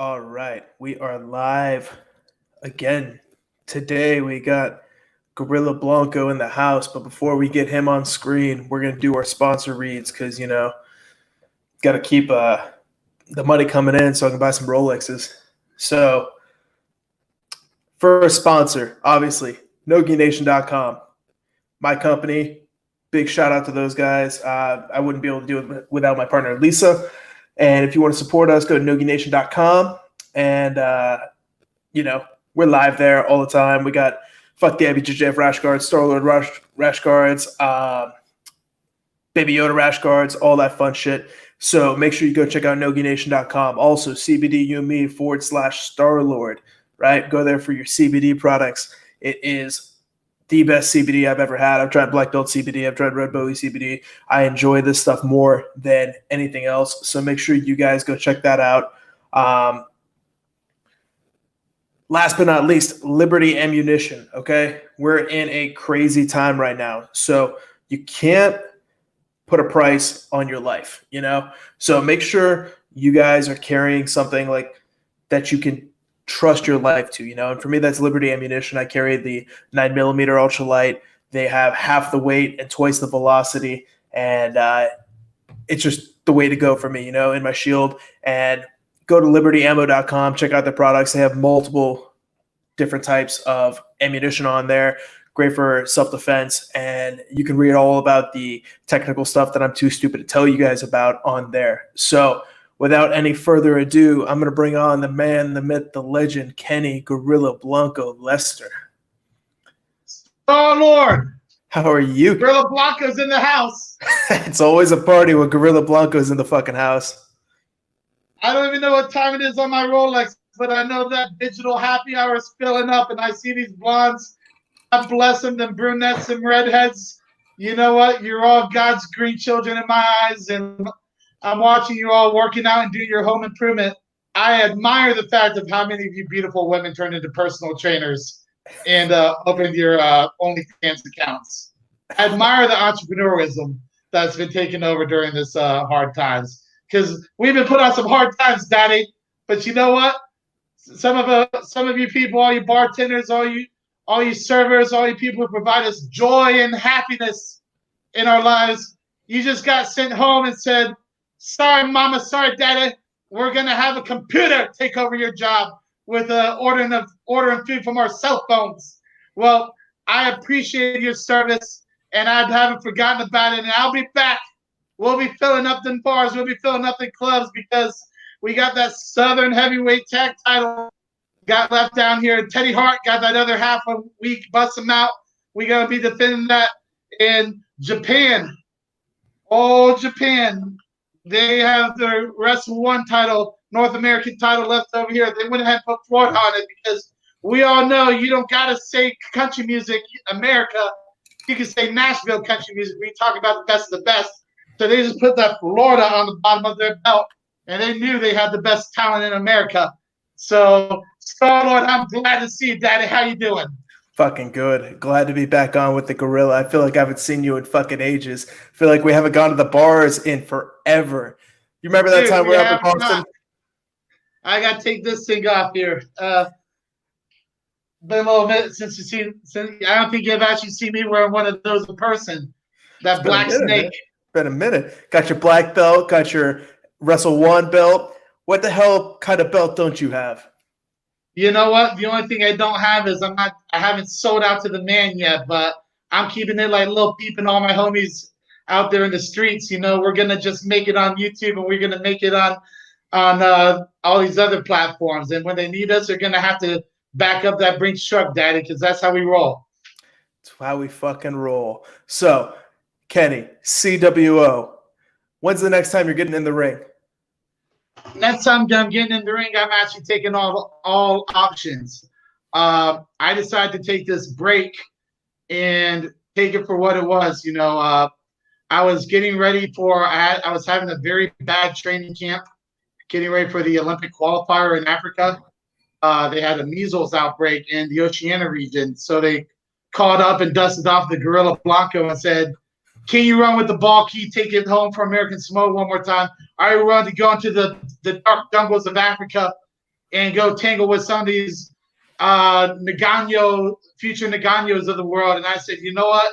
All right, we are live again. Today we got Gorilla Blanco in the house, but before we get him on screen, we're gonna do our sponsor reads because got to keep the money coming in so I can buy some Rolexes. So first sponsor, obviously, NogiNation.com, my company. Big shout out to those guys. I wouldn't be able to do it without my partner Lisa. And if you want to support us, go to NogiNation.com. And, we're live there all the time. We got Fuck the IBJJF rash guards, Star-Lord rash guards, Baby Yoda rash guards, all that fun shit. So make sure you go check out NogiNation.com. Also, CBDUme/Star-Lord, right? Go there for your CBD products. It is the best CBD I've ever had. I've tried Black Belt CBD. I've tried Red Bowie CBD. I enjoy this stuff more than anything else. So make sure you guys go check that out. Last but not least, Liberty Ammunition, okay? We're in a crazy time right now. So you can't put a price on your life, So make sure you guys are carrying something like that you can trust your life to, and for me that's Liberty Ammunition. I carry the 9mm ultralight. They have half the weight and twice the velocity, and it's just the way to go for me, in my shield. And go to libertyammo.com, check out their products. They have multiple different types of ammunition on there, great for self-defense, and you can read all about the technical stuff that I'm too stupid to tell you guys about on there. So without any further ado, I'm going to bring on the man, the myth, the legend, Kenny Gorilla Blanco Lester. Oh, Lord. How are you? Gorilla Blanco's in the house. It's always a party when Gorilla Blanco's in the fucking house. I don't even know what time it is on my Rolex, but I know that digital happy hour is filling up, and I see these blondes. God bless them, them brunettes and redheads. You know what? You're all God's green children in my eyes, and I'm watching you all working out and doing your home improvement. I admire the fact of how many of you beautiful women turned into personal trainers and opened your OnlyFans accounts. I admire the entrepreneurism that's been taken over during this hard times, because we've been put on some hard times, Daddy. But you know what? Some of you people, all you bartenders, all you servers, all you people who provide us joy and happiness in our lives, you just got sent home and said, sorry, mama, sorry, daddy, we're going to have a computer take over your job with ordering food from our cell phones. Well, I appreciate your service, and I haven't forgotten about it, and I'll be back. We'll be filling up them bars. We'll be filling up the clubs, because we got that Southern Heavyweight Tag title got left down here. Teddy Hart got that other half a week, bust him out. We're going to be defending that in Japan. Oh, Japan. They have their Wrestle One title, North American title left over here. They went ahead and put Florida on it, because we all know you don't got to say country music, America. You can say Nashville country music. We talk about the best of the best. So they just put that Florida on the bottom of their belt, and they knew they had the best talent in America. So, Star-Lord, I'm glad to see you, Daddy. How you doing? Fucking good. Glad to be back on with the Gorilla. I feel like I haven't seen you in fucking ages. I feel like we haven't gone to the bars in forever. You remember that time we were up in Boston? Not. I got to take this thing off here. Been a little bit since you seen. I don't think you've actually seen me wearing one of those in person. That black snake. Man. Been a minute. Got your black belt. Got your Wrestle One belt. What the hell kind of belt don't you have? You know what? The only thing I don't have is I haven't sold out to the man yet, but I'm keeping it like Lil Peep and all my homies out there in the streets. We're gonna just make it on YouTube, and we're gonna make it on all these other platforms. And when they need us, they're gonna have to back up that Brinks truck, Daddy, because that's how we roll. That's how we fucking roll. So, Kenny, CWO, when's the next time you're getting in the ring? Next time I'm getting in the ring, I'm actually taking all options. I decided to take this break and take it for what it was. I was getting ready for. I was having a very bad training camp, getting ready for the Olympic qualifier in Africa. They had a measles outbreak in the Oceania region, so they called up and dusted off the Gorilla Blanco and said, can you run with the ball? Can you take it home for American Samoa one more time? Are you ready to go into the dark jungles of Africa and go tangle with some of these future Nagano's of the world. And I said, you know what?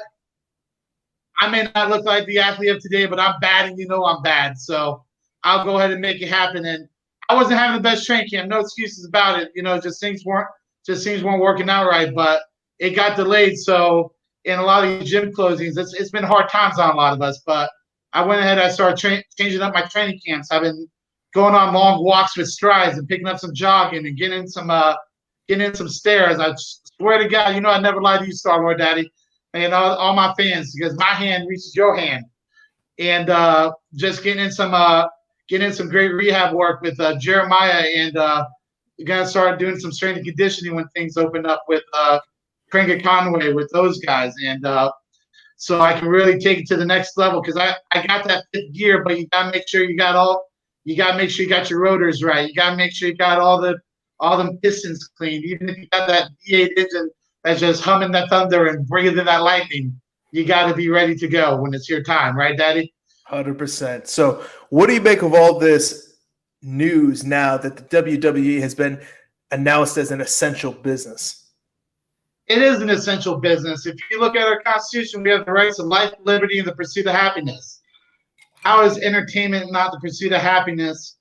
I may not look like the athlete of today, but I'm bad, and you know I'm bad. So I'll go ahead and make it happen. And I wasn't having the best training camp. No excuses about it. Just things weren't working out right. But it got delayed. So in a lot of gym closings, it's been hard times on a lot of us. But I went ahead. I started changing up my training camps. I've been going on long walks with strides and picking up some jogging and getting in some stairs. I swear to God, I never lie to you, Star Wars Daddy, and all my fans, because my hand reaches your hand. And just getting in some great rehab work with Jeremiah, and gonna start doing some strength and conditioning when things open up with Pringa Conway, with those guys, and so I can really take it to the next level, because I got that fifth gear, but you gotta make sure you got your rotors right. You gotta make sure you got all them pistons cleaned. Even if you got that V8 engine that's just humming that thunder and breathing that lightning, you got to be ready to go when it's your time, right, Daddy? 100%. So what do you make of all this news now that the WWE has been announced as an essential business? It is an essential business. If you look at our Constitution, we have the rights of life, liberty, and the pursuit of happiness. How is entertainment not the pursuit of happiness?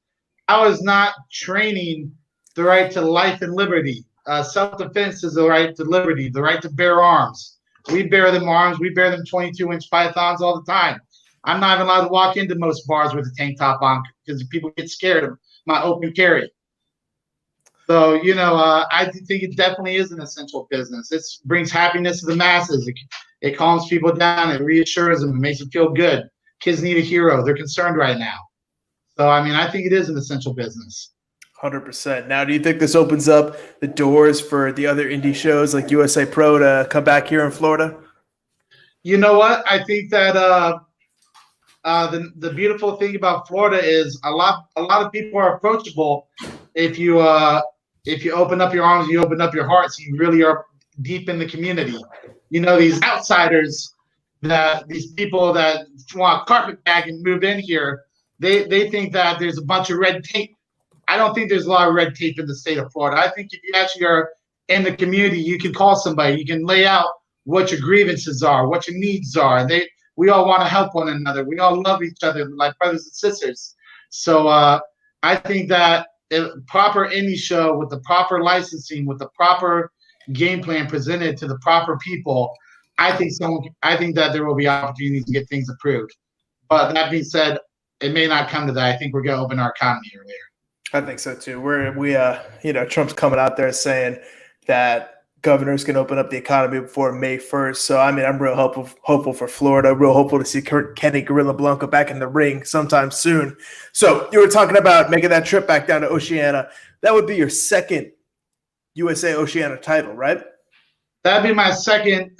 How is not training the right to life and liberty? Self-defense is the right to liberty, the right to bear arms. We bear them arms. We bear them 22-inch pythons all the time. I'm not even allowed to walk into most bars with a tank top on because people get scared of my open carry. So, I think it definitely is an essential business. It brings happiness to the masses. It calms people down. It reassures them. It makes them feel good. Kids need a hero. They're concerned right now. So, I think it is an essential business. 100%. Now, do you think this opens up the doors for the other indie shows like USA Pro to come back here in Florida? You know what? I think that the beautiful thing about Florida is a lot of people are approachable if you open up your arms, you open up your hearts, you really are deep in the community. These outsiders, these people that want carpetbag and move in here, they think that there's a bunch of red tape. I don't think there's a lot of red tape in the state of Florida. I think if you actually are in the community, you can call somebody, you can lay out what your grievances are, what your needs are. We all want to help one another. We all love each other like brothers and sisters. So I think that proper indie show with the proper licensing, with the proper game plan presented to the proper people, I think that there will be opportunities to get things approved. But that being said, it may not come to that. I think we're going to open our economy earlier. I think so too. Trump's coming out there saying that governors can open up the economy before May 1st. So, I'm real hopeful for Florida, real hopeful to see Kenny Gorilla Blanco back in the ring sometime soon. So you were talking about making that trip back down to Oceania. That would be your second USA Oceania title, right? That'd be my second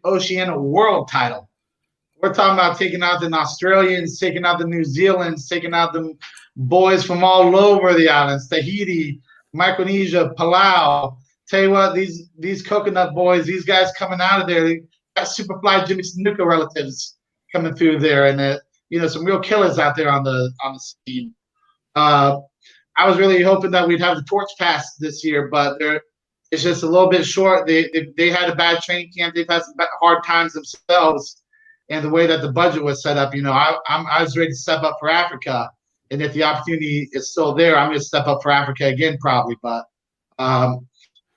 Oceania world title. We're talking about taking out the Australians, taking out the New Zealanders, taking out the boys from all over the islands, Tahiti, Micronesia, Palau. Tell you what, these coconut boys, these guys coming out of there, they got Superfly Jimmy Snuka relatives coming through there, and some real killers out there on the scene. I was really hoping that we'd have the torch pass this year, but it's just a little bit short. They had a bad training camp. They've had some hard times themselves, and the way that the budget was set up, I was ready to step up for Africa. And if the opportunity is still there, I'm going to step up for Africa again, probably. But I'm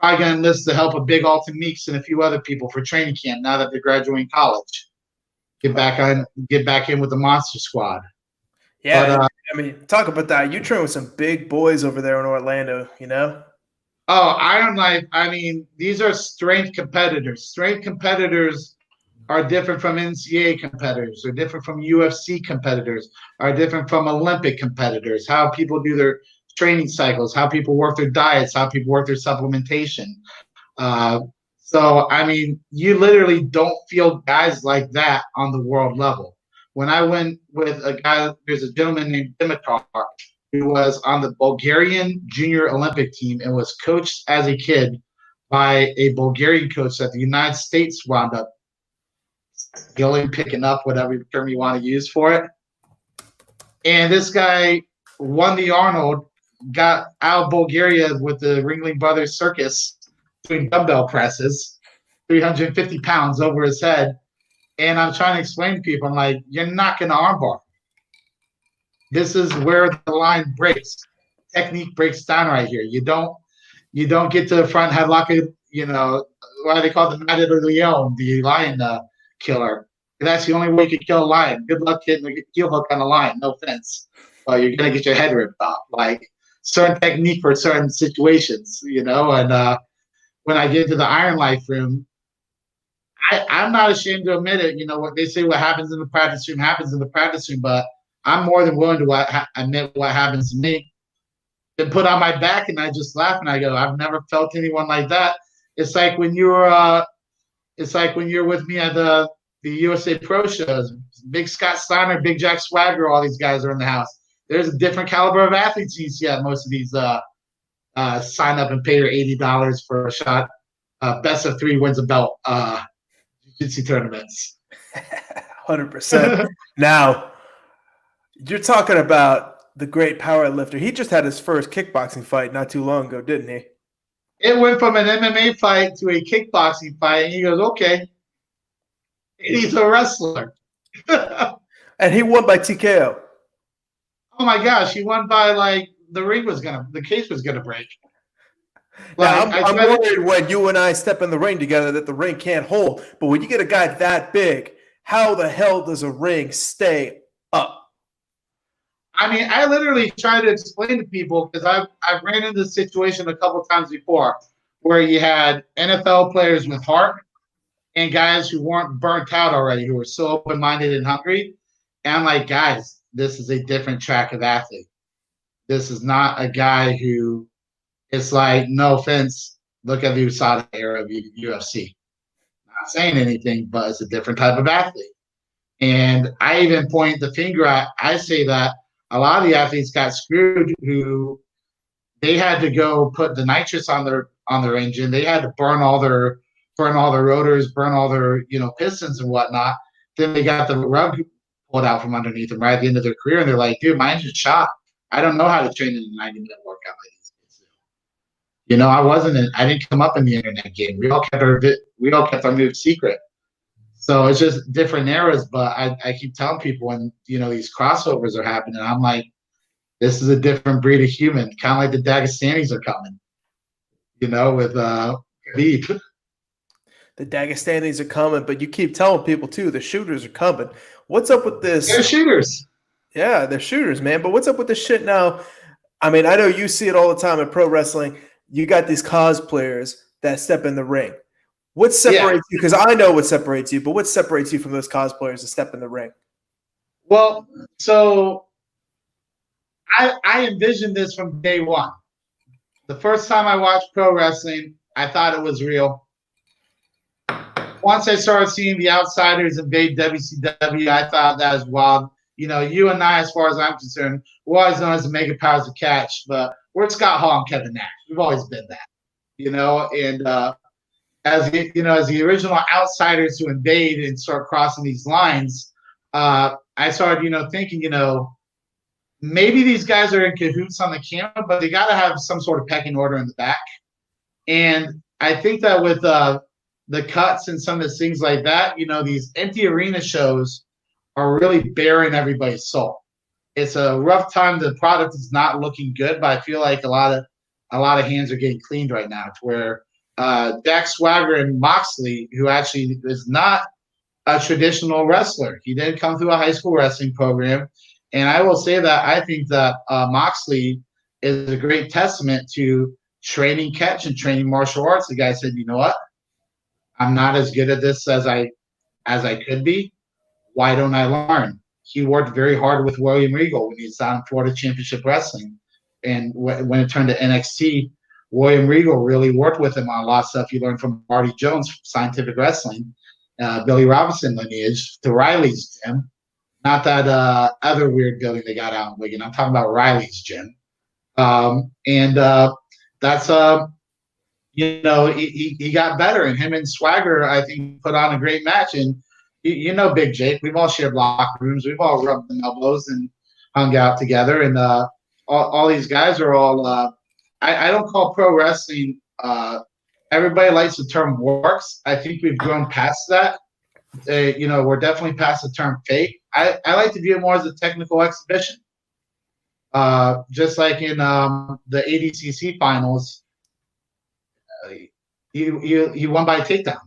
going to enlist the help of Big Alton Meeks and a few other people for training camp now that they're graduating college. Get back in with the Monster Squad. Yeah, but, talk about that. You train with some big boys over there in Orlando, Oh, Iron Life. These are strength competitors. Strength competitors are different from NCAA competitors, are different from UFC competitors, are different from Olympic competitors, how people do their training cycles, how people work their diets, how people work their supplementation. So, you literally don't feel guys like that on the world level. When I went with there's a gentleman named Dimitar who was on the Bulgarian junior Olympic team and was coached as a kid by a Bulgarian coach that the United States wound up picking up, whatever term you want to use for it. And this guy won the Arnold got out of Bulgaria with the Ringling Brothers Circus doing dumbbell presses, 350 pounds over his head. And I'm trying to explain to people, I'm like, you're not going to armbar. This is where the line breaks. Technique breaks down right here. You don't get to the front headlock, why they call it the Night of the Leon, the lion killer. That's the only way you can kill a lion. Good luck hitting a heel hook on a lion. No offense. You're going to get your head ripped off. Like certain technique for certain situations, And when I get into the Iron Life room, I'm not ashamed to admit it. What they say, what happens in the practice room happens in the practice room, but I'm more than willing to admit what happens to me. Then put on my back and I just laugh and I go, I've never felt anyone like that. It's like when you're with me at the USA Pro shows. Big Scott Steiner, Big Jack Swagger, all these guys are in the house. There's a different caliber of athletes you see at most of these sign up and pay your $80 for a shot. Best of 3 wins a belt jiu-jitsu tournaments. 100%. Now, you're talking about the great power lifter. He just had his first kickboxing fight not too long ago, didn't he? It went from an MMA fight to a kickboxing fight, and he goes, okay. He's a wrestler. And he won by TKO. Oh my gosh, he won by the case was gonna break. Now, I'm worried when you and I step in the ring together that the ring can't hold. But when you get a guy that big, how the hell does a ring stay up? I mean, I literally try to explain to people because I've ran into this situation a couple of times before where you had NFL players with Hart and guys who weren't burnt out already, who were so open-minded and hungry. And I'm like, guys, this is a different track of athlete. This is not a guy who it's like, no offense, look at the USADA era of UFC. Not saying anything, but it's a different type of athlete. And I even point the finger at, I say that a lot of the athletes got screwed who they had to go put the nitrous on their engine. They had to burn all their rotors, burn all their pistons and whatnot. Then they got the rug pulled out from underneath them right at the end of their career, and they're like, "Dude, my engine's shot. I don't know how to train in a 90-minute workout like these kids do." I didn't come up in the internet game. We all kept our moves secret. So it's just different eras, but I keep telling people when these crossovers are happening, I'm like, this is a different breed of human, kind of like the Dagestanis are coming, with Khabib. The Dagestanis are coming, but you keep telling people too, the shooters are coming. What's up with this? They're shooters. Yeah, they're shooters, man. But what's up with this shit now? I mean, I know you see it all the time in pro wrestling. You got these cosplayers that step in the ring. What separates you? Because I know what separates you, but what separates you from those cosplayers that step in the ring? Well, so I envisioned this from day one. The first time I watched pro wrestling, I thought it was real. Once I started seeing the outsiders invade WCW, I thought that was wild. You and I, as far as I'm concerned, we're always known as the mega powers of catch, but we're Scott Hall and Kevin Nash. We've always been that, and as the original outsiders who invade and start crossing these lines, I started, thinking, maybe these guys are in cahoots on the camera, but they got to have some sort of pecking order in the back. And I think that with the cuts and some of the things like that, these empty arena shows are really bearing everybody's soul. It's a rough time. The product is not looking good, but I feel like a lot of hands are getting cleaned right now to where Jack Swagger and Moxley, who actually is not a traditional wrestler. He did come through a high school wrestling program. And I will say that I think that Moxley is a great testament to training catch and training martial arts. The guy said, you know what? I'm not as good at this as I could be. Why don't I learn? He worked very hard with William Regal when he was on Florida Championship Wrestling. And when it turned to NXT, William Regal really worked with him on a lot of stuff he learned from Marty Jones, Scientific Wrestling, Billy Robinson lineage, to Riley's gym. Not that other weird building they got out in Wigan. I'm talking about Riley's gym. That's he got better, and him and Swagger, I think, put on a great match. And Big Jake, we've all shared locker rooms, we've all rubbed them elbows and hung out together. And all these guys are all. I don't call pro wrestling. Everybody likes the term works. I think we've grown past that. We're definitely past the term fake. I like to view it more as a technical exhibition. Just like in the ADCC finals, he won by takedown.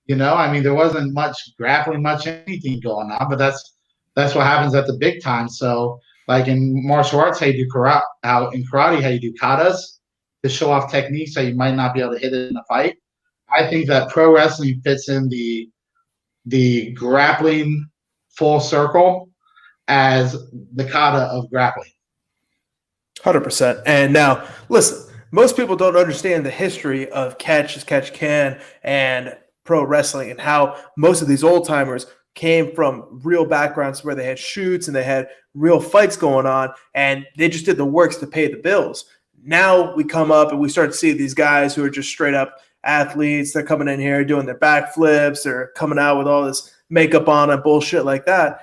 I mean, there wasn't much grappling, much anything going on, but that's what happens at the big time. So, like in martial arts, how you do karate, in karate, how you do katas to show off techniques that you might not be able to hit it in a fight. I think that pro wrestling fits in the grappling full circle as the kata of grappling. 100%. And now, listen, most people don't understand the history of catch as catch can and pro wrestling and how most of these old timers came from real backgrounds where they had shoots and they had real fights going on, and they just did the works to pay the bills. Now we come up and we start to see these guys who are just straight up athletes. They're coming in here doing their backflips. They're coming out with all this makeup on and bullshit like that.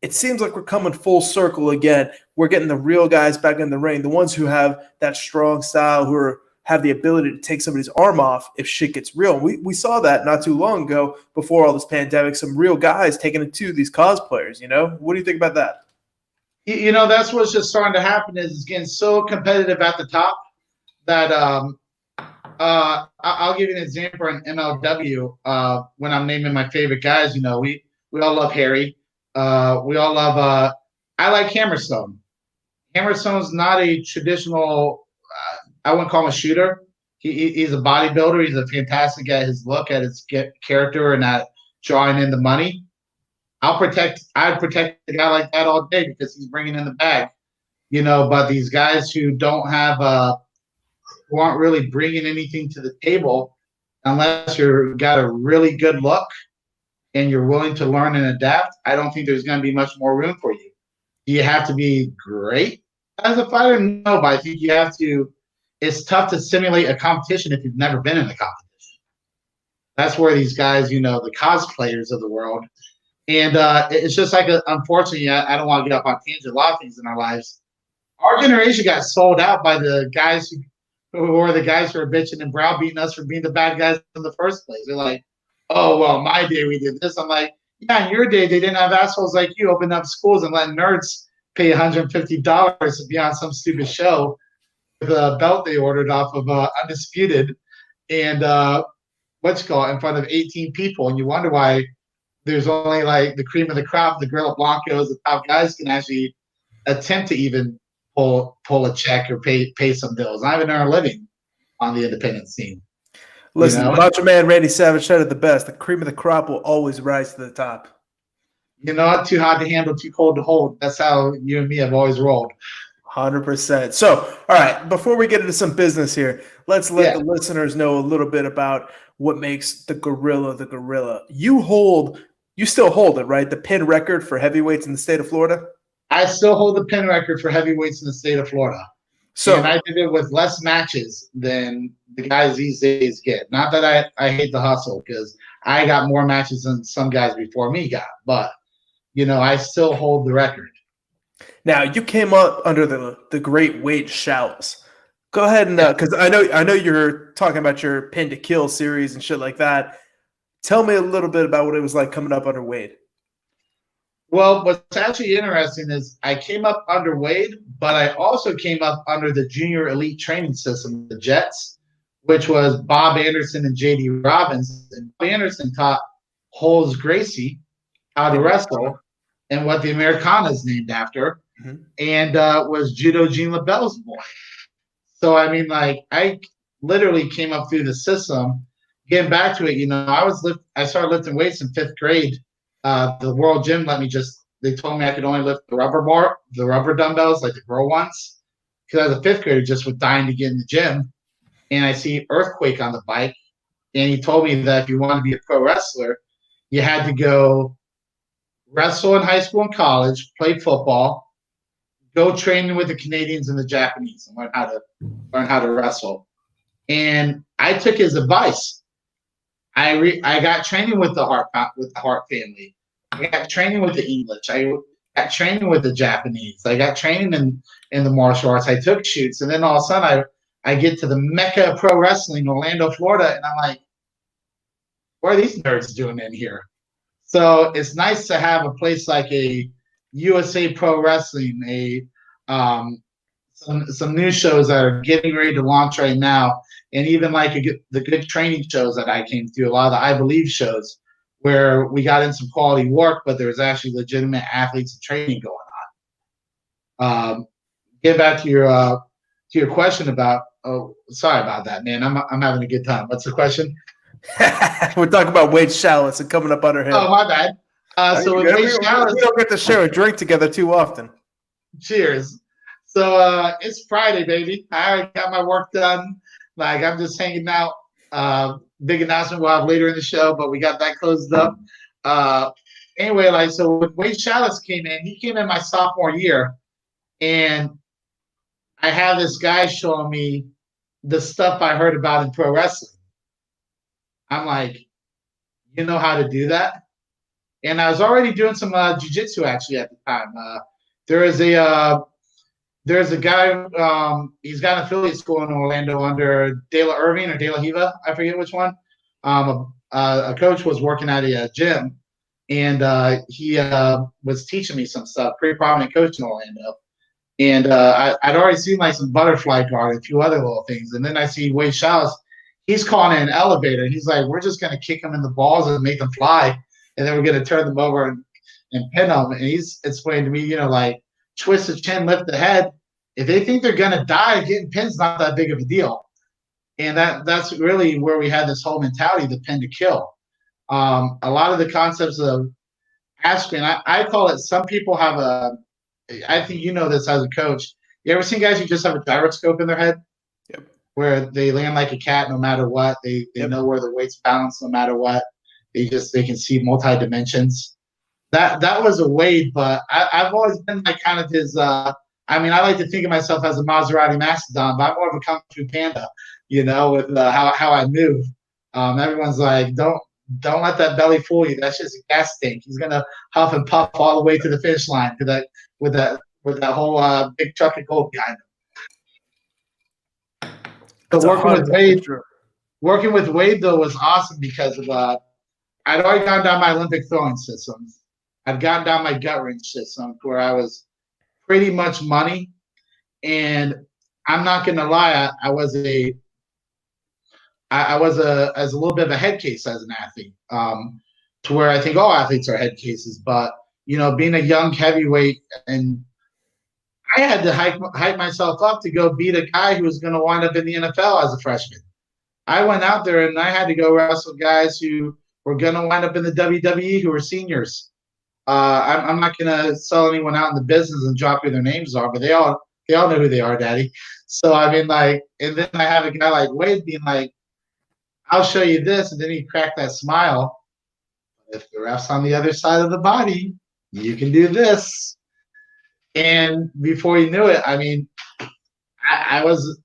It seems like we're coming full circle again. We're getting the real guys back in the ring, the ones who have that strong style, who have the ability to take somebody's arm off if shit gets real. We saw that not too long ago before all this pandemic, some real guys taking it to these cosplayers, What do you think about that? That's what's just starting to happen is it's getting so competitive at the top that I'll give you an example in MLW when I'm naming my favorite guys. We all love Harry. We all love I like Hammerstone. Hammerstone's not a traditional I wouldn't call him a shooter. He's a bodybuilder. He's a fantastic at his look, at his character, and at drawing in the money. I'd protect a guy like that all day because he's bringing in the bag. But these guys who don't have who aren't really bringing anything to the table, unless you've got a really good look and you're willing to learn and adapt, I don't think there's going to be much more room for you. Do you have to be great as a fighter? No, but I think you have to. It's tough to simulate a competition if you've never been in a competition. That's where these guys, the cosplayers of the world, and it's just like, unfortunately, I don't want to get up on tangent. A lot of things in our lives, our generation got sold out by the guys who are the guys who are bitching and browbeating us for being the bad guys in the first place. They're like, oh, well, my day we did this. I'm like, yeah, in your day they didn't have assholes like you open up schools and let nerds pay $150 to be on some stupid show with a belt they ordered off of Undisputed and in front of 18 people, and you wonder why there's only like the cream of the crop, the Gorilla Blancos, the top guys can actually attempt to even pull a check or pay some bills. Not even earn a living on the independent scene. Listen, Macho Man Randy Savage said it the best. The cream of the crop will always rise to the top. Too hot to handle, too cold to hold. That's how you and me have always rolled. 100%. So, all right, before we get into some business here, let's let the listeners know a little bit about what makes the Gorilla the Gorilla. You still hold it, right? The pin record for heavyweights in the state of Florida? I still hold the pin record for heavyweights in the state of Florida. And I did it with less matches than the guys these days get. Not that I hate the hustle, because I got more matches than some guys before me got. But, I still hold the record. Now, you came up under the great Wade shouts. Go ahead and because I know you're talking about your Pin to Kill series and shit like that. Tell me a little bit about what it was like coming up under Wade. Well, what's actually interesting is I came up under Wade, but I also came up under the Junior Elite Training System, the Jets, which was Bob Anderson and J.D. Robbins. And Bob Anderson taught Holes Gracie how to wrestle and what the Americana is named after, and was Judo Gene LaBelle's boy. So, I mean, like, I literally came up through the system. Getting back to it, I started lifting weights in 5th grade. The World Gym they told me I could only lift the rubber dumbbells, like the girl ones, because as a 5th grader, just was dying to get in the gym. And I see Earthquake on the bike, and he told me that if you want to be a pro wrestler, you had to go wrestle in high school and college, play football, go training with the Canadians and the Japanese, and learn how to wrestle. And I took his advice. I got training with the Hart family. I got training with the English. I got training with the Japanese. I got training in the martial arts. I took shoots, and then all of a sudden I get to the Mecca of pro wrestling, Orlando, Florida, and I'm like, what are these nerds doing in here? So it's nice to have a place like a USA Pro Wrestling, some new shows that are getting ready to launch right now, and even like the good training shows that I came through, a lot of the I Believe shows, where we got in some quality work, but there was actually legitimate athletes and training going on. Get back to your question about. Oh, sorry about that, man. I'm having a good time. What's the question? We're talking about Wade Chalice and coming up under him. Oh, my bad. So with Wade Chalice, we don't get to share a drink together too often. Cheers. So it's Friday, baby. I already got my work done. Like, I'm just hanging out. Big announcement we'll have later in the show, but we got that closed up. Anyway, like, so when Wade Chalice came in, he came in my sophomore year, and I have this guy showing me the stuff I heard about in pro wrestling. I'm like, you know how to do that? And I was already doing some jiu-jitsu actually at the time. There's a guy, he's got an affiliate school in Orlando under De La Irving or De La Hiva, I forget which one. A coach was working at a gym, and he was teaching me some stuff, pretty prominent coach in Orlando. And I'd already seen like some butterfly guard, a few other little things. And then I see Wade Chalice, he's calling it an elevator. He's like, we're just going to kick them in the balls and make them fly. And then we're going to turn them over and pin them. And he's explained to me, you know, like, twist the chin, lift the head. If they think they're going to die, getting pin's not that big of a deal. And that's really where we had this whole mentality, the pin to kill. A lot of the concepts of aspirin, I call it, some people have I think you know this as a coach. You ever seen guys who just have a gyroscope in their head? Yep. Where they land like a cat no matter what. They know where the weight's balanced no matter what. They can see multi-dimensions. That was a Wade, but I've always been like kind of his I like to think of myself as a Maserati Mastodon, but I'm more of a Kung Fu Panda, you know, with how I move. Everyone's like, don't let that belly fool you. That's just a gas tank. He's gonna huff and puff all the way to the finish line with that whole big truck of gold behind him. So working with Wade though was awesome because of I'd already gone down my Olympic throwing systems. I'd gotten down my gut wrench system where I was pretty much money. And I'm not going to lie, I was a little bit of a head case as an athlete, to where I think all athletes are head cases. But, you know, being a young heavyweight, and I had to hype myself up to go beat a guy who was going to wind up in the NFL as a freshman. I went out there and I had to go wrestle guys who were going to wind up in the WWE who were seniors. I'm not going to sell anyone out in the business and drop who their names are, but they all know who they are, Daddy. So, I mean, like, and then I have a guy like Wade being like, I'll show you this. And then he cracked that smile. If the ref's on the other side of the body, you can do this. And before you knew it, I mean, I was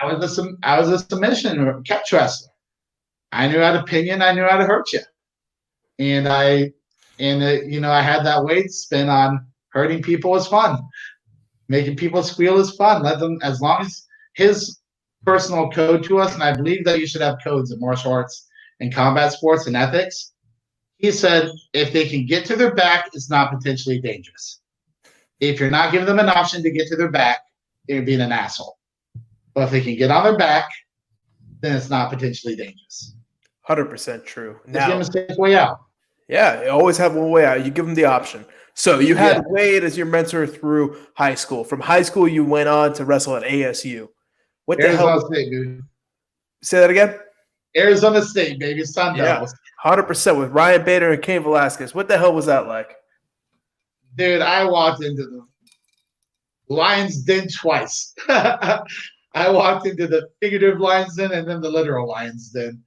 a submission or catch wrestler. I knew how to pin you and I knew how to hurt you. And I had that weight spin on hurting people is fun. Making people squeal is fun. Let them, as long as his personal code to us, and I believe that you should have codes in martial arts and combat sports and ethics. He said, if they can get to their back, it's not potentially dangerous. If you're not giving them an option to get to their back, you're being an asshole. But if they can get on their back, then it's not potentially dangerous. 100% true. Now, give them a safe way out. Yeah, you always have one way out. You give them the option. So you had Wade as your mentor through high school. From high school, you went on to wrestle at ASU. What Arizona the hell? State, dude. Say that again? Arizona State, baby. Sun Devils. 100% with Ryan Bader and Cain Velasquez. What the hell was that like? Dude, I walked into the Lion's Den twice. I walked into the figurative Lion's Den and then the literal Lion's Den.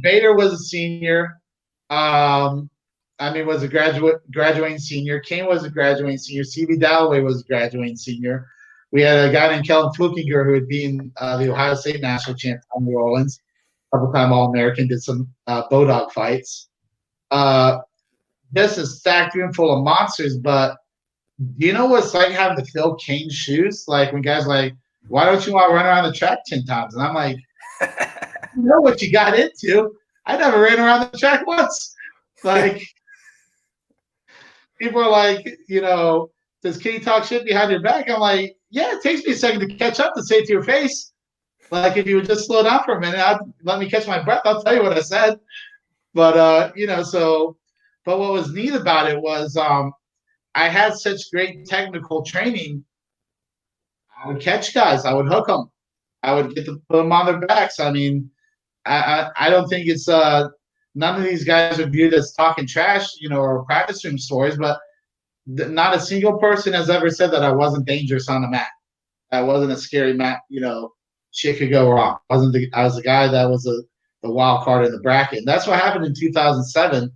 Bader was a senior. Was a graduating senior. Cain was a graduating senior. C.B. Dalloway was a graduating senior. We had a guy named Kellen Flukinger who had been the Ohio State national champion in New Orleans, couple-time All-American, did some Bodog fights. just a stacked room full of monsters. But do you know what it's like having to fill Kane's shoes? Like when guys like, why don't you want to run around the track 10 times? And I'm like, you know what you got into. I never ran around the track once. Like, people are like, does Kenny talk shit behind your back? I'm like, yeah, it takes me a second to catch up to say it to your face. Like, if you would just slow down for a minute, let me catch my breath. I'll tell you what I said. But, but what was neat about it was I had such great technical training. I would catch guys. I would hook them. I would get to put them on their backs. I mean, I don't think it's none of these guys are viewed as talking trash, or practice room stories, but not a single person has ever said that I wasn't dangerous on the mat. I wasn't a scary mat, shit could go wrong. I was the guy that was the wild card in the bracket. And that's what happened in 2007.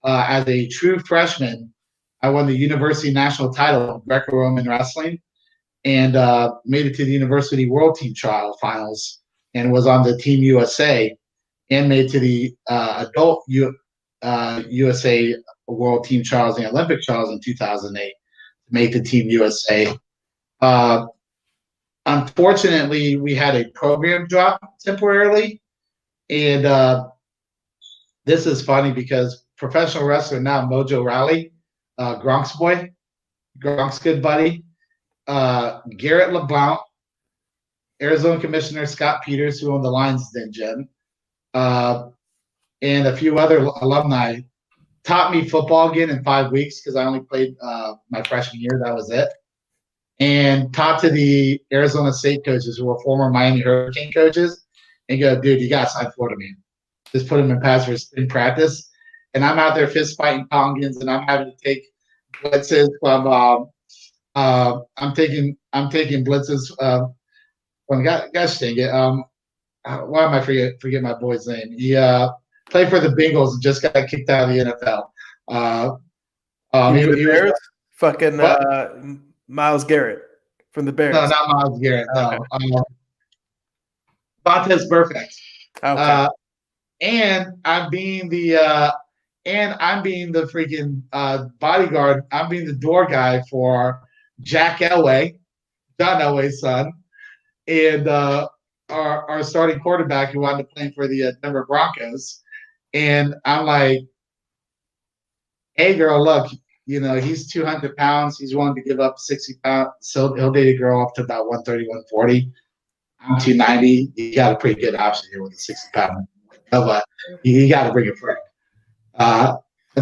As a true freshman, I won the university national title of Greco-Roman wrestling and made it to the university world team trial finals and was on the Team USA and made to the adult USA world team trials and Olympic trials in 2008 to make the Team USA. Unfortunately, we had a program drop temporarily. And this is funny because professional wrestler now, Mojo Rawley, Gronk's boy, Gronk's good buddy, Garrett LeBlanc, Arizona Commissioner Scott Peters, who owned the Lions Den Gym, and a few other alumni taught me football again in 5 weeks because I only played my freshman year. That was it. And taught to the Arizona State coaches who were former Miami Hurricane coaches and go, dude, you got to sign Florida, man. Just put him in pass for in practice. And I'm out there fist fighting Tongans and I'm having to take blitzes from I'm taking blitzes from gosh dang it. Why am I forget my boy's name? He played for the Bengals and just got kicked out of the NFL. He was fucking Myles Garrett from the Bears. No, not Myles Garrett. No, Vontaze Burfict. Okay. And I'm being the freaking bodyguard. I'm being the door guy for Jack Elway, John Elway's son, and our starting quarterback who wound up playing for the Denver Broncos. And I'm like, hey, girl, look, he's 200 pounds. He's willing to give up 60 pounds. So he'll date a girl up to about 130, 140. I'm 290. You got a pretty good option here with a 60-pound. But you got to bring a friend.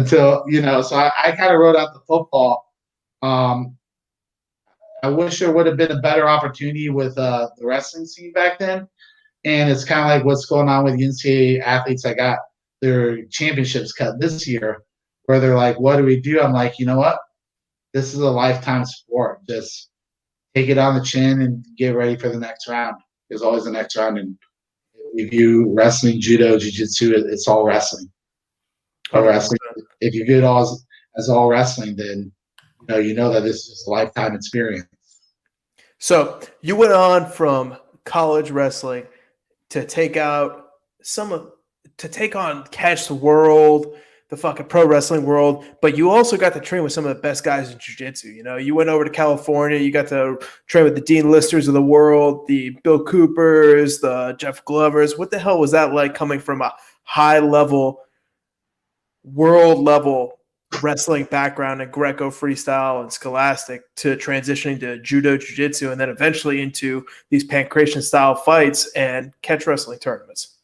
So I kind of wrote out the football. I wish there would have been a better opportunity with the wrestling scene back then. And it's kind of like what's going on with the NCAA athletes that got their championships cut this year, where they're like, what do we do? I'm like, you know what? This is a lifetime sport. Just take it on the chin and get ready for the next round. There's always the next round. And we view wrestling, judo, jiu-jitsu, it's all wrestling. All wrestling. If you view it all as all wrestling, then you know that this is just a lifetime experience. So you went on from college wrestling to take on Catch the World, the fucking pro wrestling world, but you also got to train with some of the best guys in jiu-jitsu. You went over to California, you got to train with the Dean Listers of the world, the Bill Coopers, the Jeff Glovers. What the hell was that like coming from a high-level, world-level wrestling background in Greco freestyle and Scholastic to transitioning to judo, jiu-jitsu, and then eventually into these pancration-style fights and catch wrestling tournaments?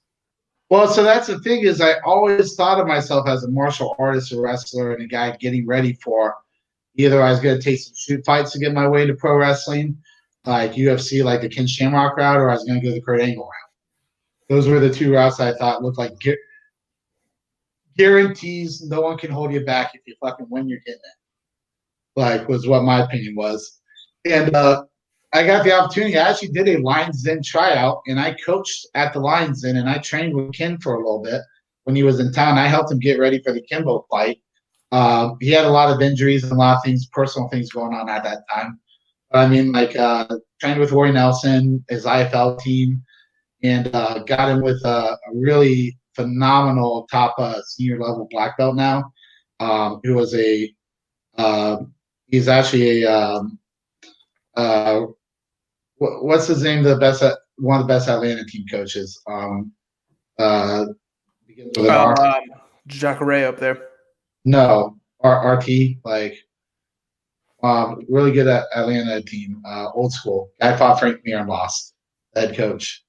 Well, so that's the thing is I always thought of myself as a martial artist, a wrestler, and a guy getting ready for either I was going to take some shoot fights to get my way to pro wrestling, like UFC, like the Ken Shamrock route, or I was going to go the Kurt Angle route. Those were the two routes I thought looked like guarantees no one can hold you back if you fucking win, you're getting it. Like, was what my opinion was. And I got the opportunity. I actually did a Lions Den tryout, and I coached at the Lions Den, and I trained with Ken for a little bit when he was in town. I helped him get ready for the Kimbo fight. He had a lot of injuries and a lot of things, personal things going on at that time. But I mean, trained with Roy Nelson, his IFL team, and got him with a really phenomenal top senior level black belt now. who was he's actually what's his name? One of the best Atlanta team coaches. Begins with an Oh, R. Jacare up there. No, RT. Like, really good at Atlanta team. Old school. Guy fought Frank Mir and lost. Head coach.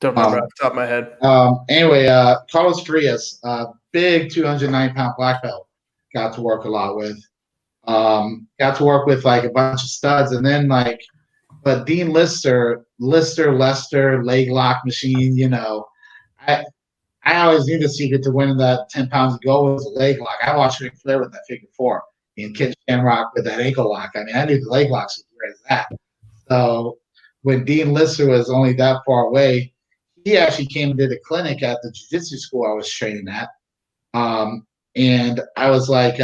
Don't remember off the top of my head. Anyway, Carlos Frias, big 209-pound black belt, got to work a lot with. Got to work with like a bunch of studs, and then like, but Dean Lester, leg lock machine. You know, I always knew the secret to winning that 10 pounds of gold was a leg lock. I watched Ric Flair with that figure four and Ken Shamrock with that ankle lock. I mean, I knew the leg locks was where it's at. So when Dean Lister was only that far away, he actually came and did a clinic at the jiu-jitsu school I was training at. And I was like,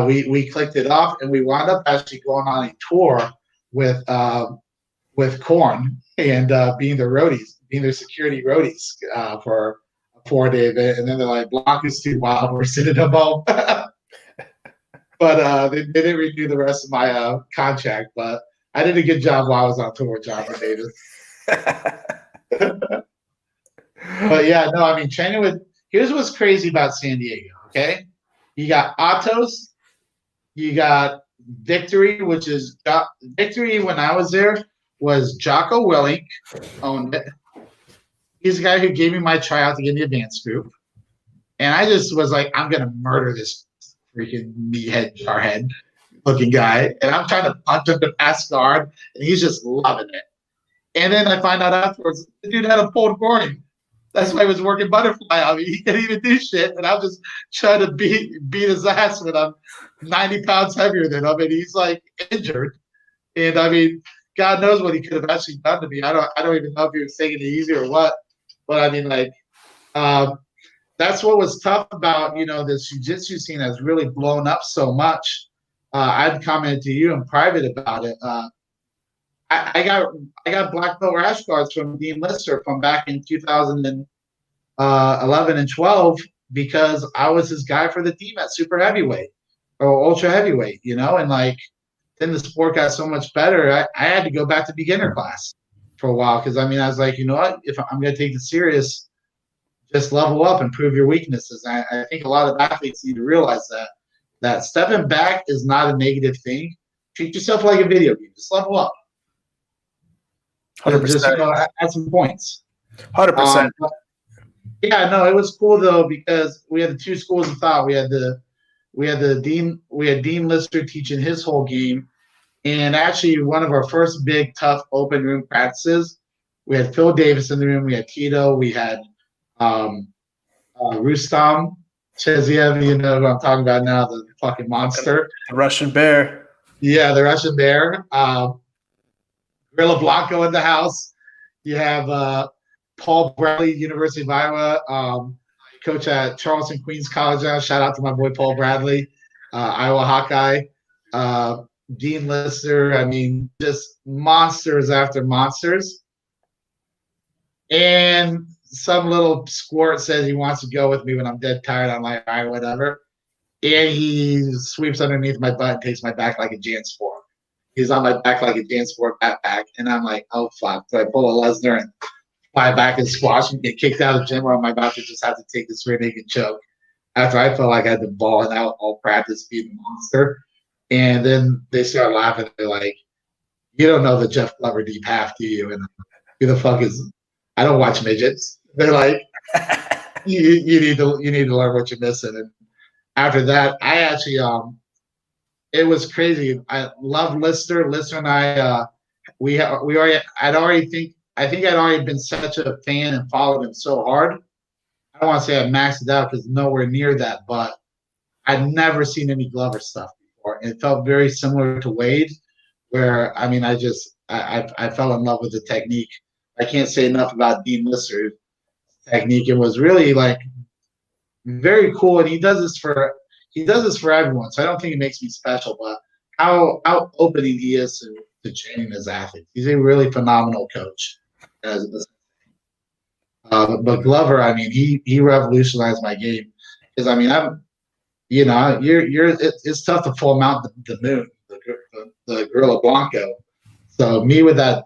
we clicked it off, and we wound up actually going on a tour with Korn and being their roadies, being their security roadies for a 4-day event. And then they're like, Blanco's too wild, we're sending him home. But they didn't renew the rest of my contract. But I did a good job while I was on tour with Jonathan Davis. But yeah, no, I mean, training with – here's what's crazy about San Diego, okay? You got Atos, you got Victory, which is – Victory when I was there was Jocko Willink owned it. He's the guy who gave me my tryout to get in the advanced group. And I just was like, I'm going to murder this freaking meathead, jarhead looking guy. And I'm trying to punch him to pass guard, and he's just loving it. And then I find out afterwards, the dude had a pulled groin. That's why he was working butterfly on me. He couldn't even do shit. And I'm just trying to beat his ass when I'm 90 pounds heavier than him. And he's like injured. And I mean, God knows what he could have actually done to me. I don't even know if he was taking it easy or what. But I mean, like, that's what was tough about, you know, this jiu-jitsu scene has really blown up so much. I'd commented to you in private about it. I got black belt rash guards from Dean Lister from back in 2011 and 12 because I was his guy for the team at super heavyweight or ultra heavyweight, you know, and like then the sport got so much better. I had to go back to beginner class for a while because I mean I was like, you know what, if I'm going to take this serious, just level up and prove your weaknesses. I think a lot of athletes need to realize that stepping back is not a negative thing. Treat yourself like a video game. Just level up. 100%. Just, you know, add some points. 100%. Yeah, no, it was cool though because we had the two schools of thought. We had Dean Lister teaching his whole game, and actually one of our first big tough open room practices. We had Phil Davis in the room. We had Tito. We had Rustam Cheziev. You know who I'm talking about now, the fucking monster, The Russian Bear. Yeah, the Russian Bear. Gorilla Blanco in the house. You have Paul Bradley, University of Iowa, coach at Charleston Queens College now. Shout out to my boy Paul Bradley, Iowa Hawkeye. Dean Lister. I mean, just monsters after monsters. And some little squirt says he wants to go with me when I'm dead tired. I'm like, all right, whatever. And he sweeps underneath my butt and takes my back like a JanSport. He's on my back like a JanSport backpack. And I'm like, oh, fuck. So I pull a Lesnar and fly back and squash and get kicked out of the gym, or I'm about to just have to take this rear naked choke after I felt like I had been balling out all practice being a monster. And then they start laughing. They're like, you don't know the Jeff Glover deep half, do you? And who the fuck is – I don't watch midgets. They're like, you need to learn what you're missing. And after that, I actually it was crazy. I love Lister. Lister and I I'd already been such a fan and followed him so hard. I don't want to say I maxed it out because nowhere near that, but I'd never seen any Glover stuff before. It felt very similar to Wade, where I mean, I fell in love with the technique. I can't say enough about Dean Lister's technique. It was really like very cool, and he does this for everyone. So I don't think it makes me special, but how opening he is to training his athletes. He's a really phenomenal coach. But Glover, I mean, he revolutionized my game. Because I mean, it's tough to full mount the moon, the gorilla Blanco. So me with that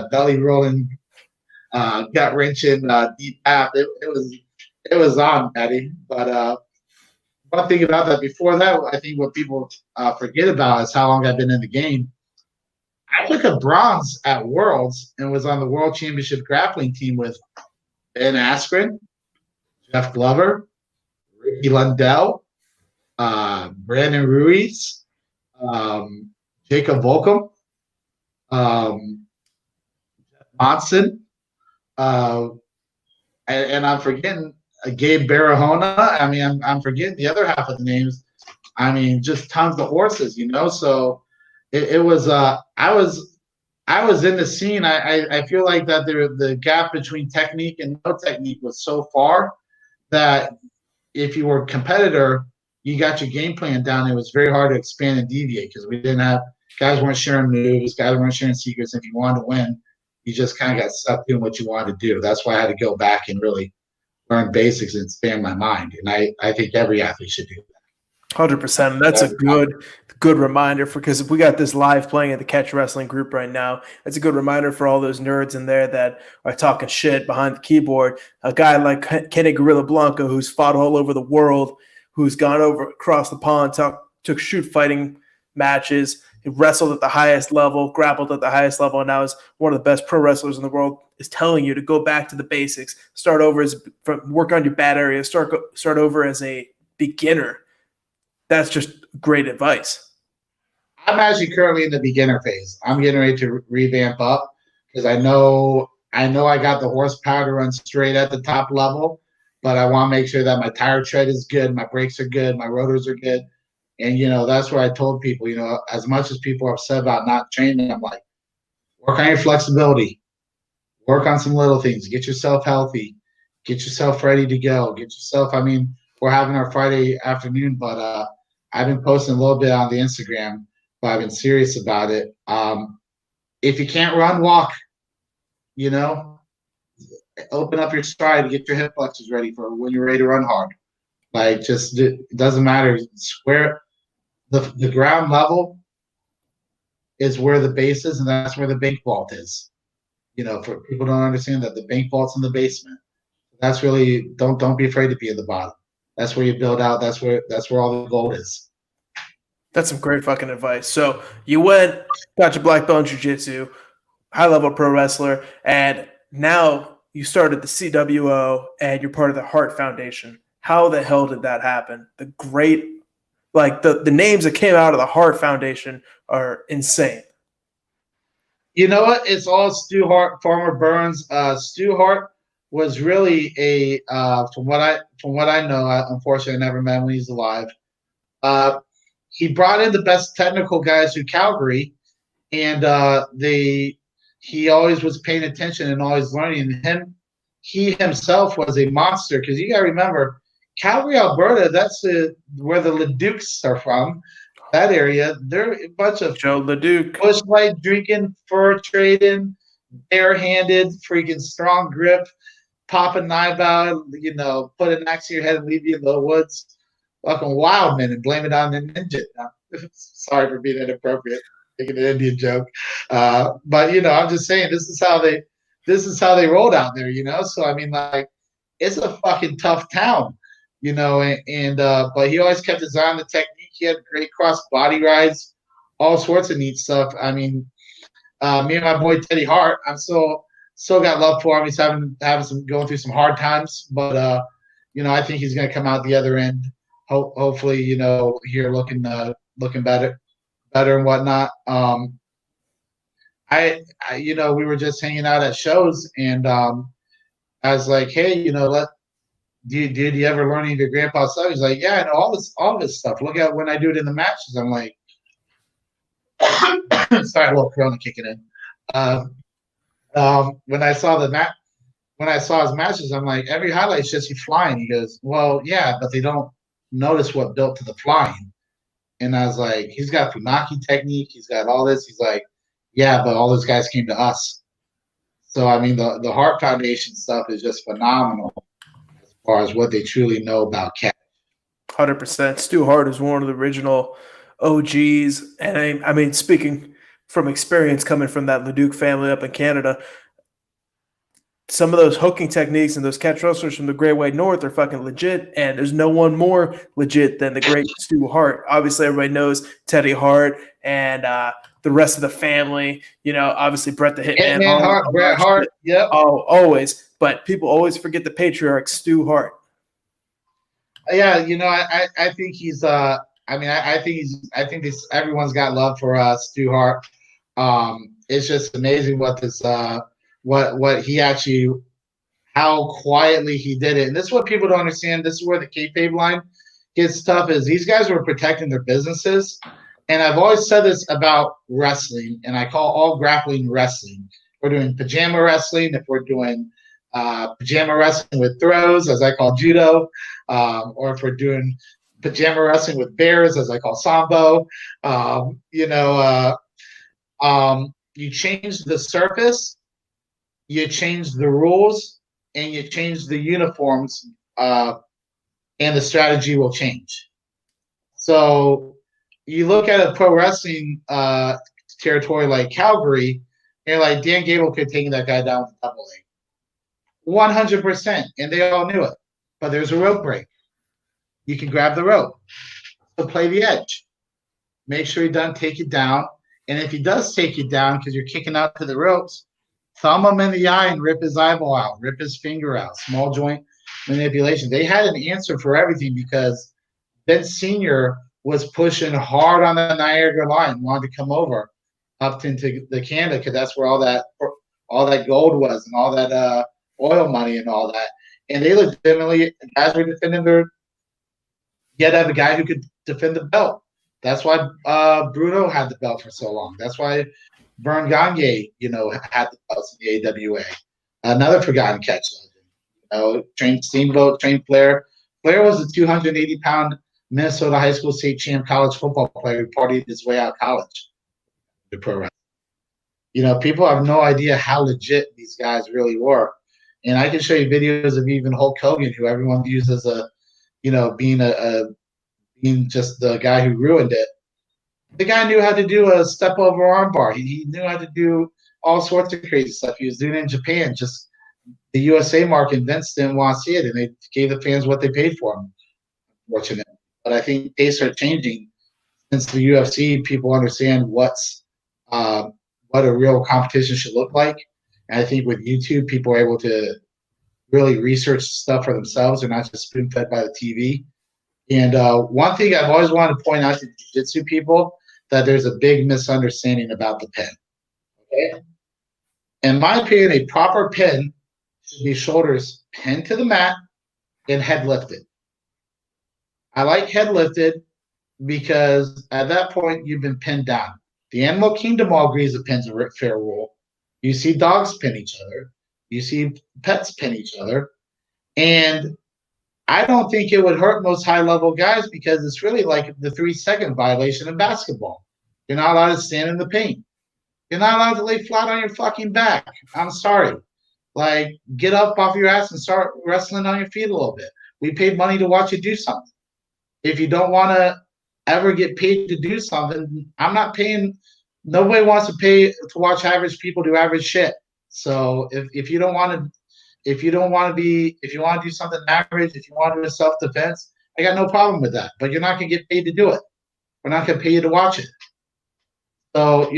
belly rolling, gut wrenching, deep path, it was on, Eddie. But one thing about that before that, I think what people forget about is how long I've been in the game. I took a bronze at Worlds and was on the World Championship grappling team with Ben Askren, Jeff Glover, Ricky Lundell, Brandon Ruiz, Jacob Volcom, Monson, and I'm forgetting Gabe Barahona. I mean, I'm forgetting the other half of the names. I mean, just tons of horses, you know. So it was. I was in the scene. I feel like that the gap between technique and no technique was so far that if you were a competitor, you got your game plan down. It was very hard to expand and deviate because we didn't have guys weren't sharing moves, guys weren't sharing secrets. If you wanted to win, you just kind of got stuck doing what you wanted to do. That's why I had to go back and really learn basics and expand my mind. And I think every athlete should do that. 100%. That's a good reminder because if we got this live playing at the Catch Wrestling group right now, that's a good reminder for all those nerds in there that are talking shit behind the keyboard. A guy like Kenny Gorilla Blanco, who's fought all over the world, who's gone over across the pond, took shoot fighting matches, he wrestled at the highest level, grappled at the highest level, and now is one of the best pro wrestlers in the world, is telling you to go back to the basics, start over work on your bad areas, start over as a beginner. That's just great advice. I'm actually currently in the beginner phase. I'm getting ready to revamp up because I know I got the horsepower to run straight at the top level, but I want to make sure that my tire tread is good, my brakes are good, my rotors are good. And, that's where I told people, as much as people are upset about not training, I'm like, work on your flexibility, work on some little things, get yourself healthy, get yourself ready to go, we're having our Friday afternoon, but I've been posting a little bit on the Instagram, but I've been serious about it. If you can't run, walk, open up your stride, get your hip flexors ready for when you're ready to run hard. Like, it doesn't matter. Square the ground level is where the base is, and that's where the bank vault is. For people don't understand that the bank vault's in the basement. That's really don't be afraid to be at the bottom. That's where you build out. That's where all the gold is. That's some great fucking advice. So you got your black belt in jiu-jitsu, high level pro wrestler, and now you started the CWO and you're part of the Hart Foundation. How the hell did that happen? The names that came out of the Hart Foundation are insane. You know what? It's all Stu Hart, Farmer Burns. Stu Hart was really from what I know. Unfortunately, I never met him when he's alive. He brought in the best technical guys through Calgary, and he always was paying attention and always learning. He himself was a monster because you got to remember, Calgary, Alberta. That's where the Ledukes are from. That area, they're a bunch of Joe Leduc, bushlight drinking, fur trading, barehanded, freaking strong grip, pop a knife out, put an axe to your head and leave you in the woods. Fucking wild men and blame it on the ninja. Sorry for being inappropriate, making an Indian joke. But I'm just saying this is how they rolled out there, So I mean, like, it's a fucking tough town, but he always kept his eye on the technique. He had great cross body rides, all sorts of neat stuff. I mean, me and my boy Teddy Hart, I'm still got love for him. He's having going through some hard times, but I think he's gonna come out the other end. Hopefully, here looking better and whatnot. We were just hanging out at shows, and I was like, hey, did you ever learn any of your grandpa's stuff? He's like, yeah, I know all this stuff. Look at when I do it in the matches. I'm like, sorry, a little corona kicking in. When I saw his matches, I'm like, every highlight's just you flying. He goes, well, yeah, but they don't notice what built to the flying. And I was like, he's got Funaki technique. He's got all this. He's like, yeah, but all those guys came to us. So, I mean, the Hart Foundation stuff is just phenomenal as far as what they truly know about catch. 100%. Stu Hart is one of the original OGs. And I mean, speaking from experience coming from that Leduc family up in Canada, some of those hooking techniques and those catch wrestlers from the Great White North are fucking legit. And there's no one more legit than the great Stu Hart. Obviously, everybody knows Teddy Hart and the rest of the family. You know, obviously Bret the Hitman Hart, Bret Hart. Yep. Oh, always. But people always forget the patriarch, Stu Hart. Yeah, you know, I think he's I think this everyone's got love for Stu Hart. It's just amazing what this what he actually, how quietly he did it. And this is what people don't understand. This is where the kayfabe line gets tough, is these guys were protecting their businesses. And I've always said this about wrestling, and I call all grappling wrestling. We're doing pajama wrestling, if we're doing pajama wrestling with throws, as I call judo, or if we're doing pajama wrestling with bears, as I call sambo. You change the surface, you change the rules, and you change the uniforms, and the strategy will change. So you look at a pro wrestling territory like Calgary, and like Dan Gable could take that guy down with double leg. 100%, and they all knew it. But there's a rope break. You can grab the rope. So play the edge. Make sure he doesn't take it down. And if he does take it down because you're kicking out to the ropes, thumb him in the eye and rip his eyeball out, rip his finger out, small joint manipulation. They had an answer for everything because Vince Sr. was pushing hard on the Niagara line, wanted to come over up into the Canada because that's where all that gold was and all that oil money and all that. And they legitimately, guys were defending their, you had to have a guy who could defend the belt. That's why Bruno had the belt for so long. That's why Vern Gagne, had the belts in the AWA. Another forgotten catch legend. Trained Steamboat, trained Flair. Flair was a 280-pound Minnesota high school state champ college football player who partied his way out of college to pro wrestling. People have no idea how legit these guys really were. And I can show you videos of even Hulk Hogan, who everyone views as being just the guy who ruined it. The guy knew how to do a step over armbar. He knew how to do all sorts of crazy stuff. He was doing it in Japan. Just the USA market, Vince didn't want to see it, and they gave the fans what they paid for him. Unfortunately, but I think tastes are changing since the UFC. People understand what a real competition should look like. And I think with YouTube, people are able to really research stuff for themselves. They're not just spoon-fed by the TV. And one thing I've always wanted to point out to jiu-jitsu people, that there's a big misunderstanding about the pin. Okay? In my opinion, a proper pin should be shoulders pinned to the mat and head lifted. I like head lifted because at that point, you've been pinned down. The animal kingdom all agrees that pin's a fair rule. You see dogs pin each other. You see pets pin each other. And I don't think it would hurt most high-level guys because it's really like the 3-second violation in basketball. You're not allowed to stand in the paint. You're not allowed to lay flat on your fucking back. I'm sorry. Like, get up off your ass and start wrestling on your feet a little bit. We paid money to watch you do something. If you don't want to ever get paid to do something, I'm not paying. Nobody wants to pay to watch average people do average shit. So if you don't want to, if you want to do something average, if you want to do self-defense, I got no problem with that. But you're not going to get paid to do it. We're not going to pay you to watch it. So,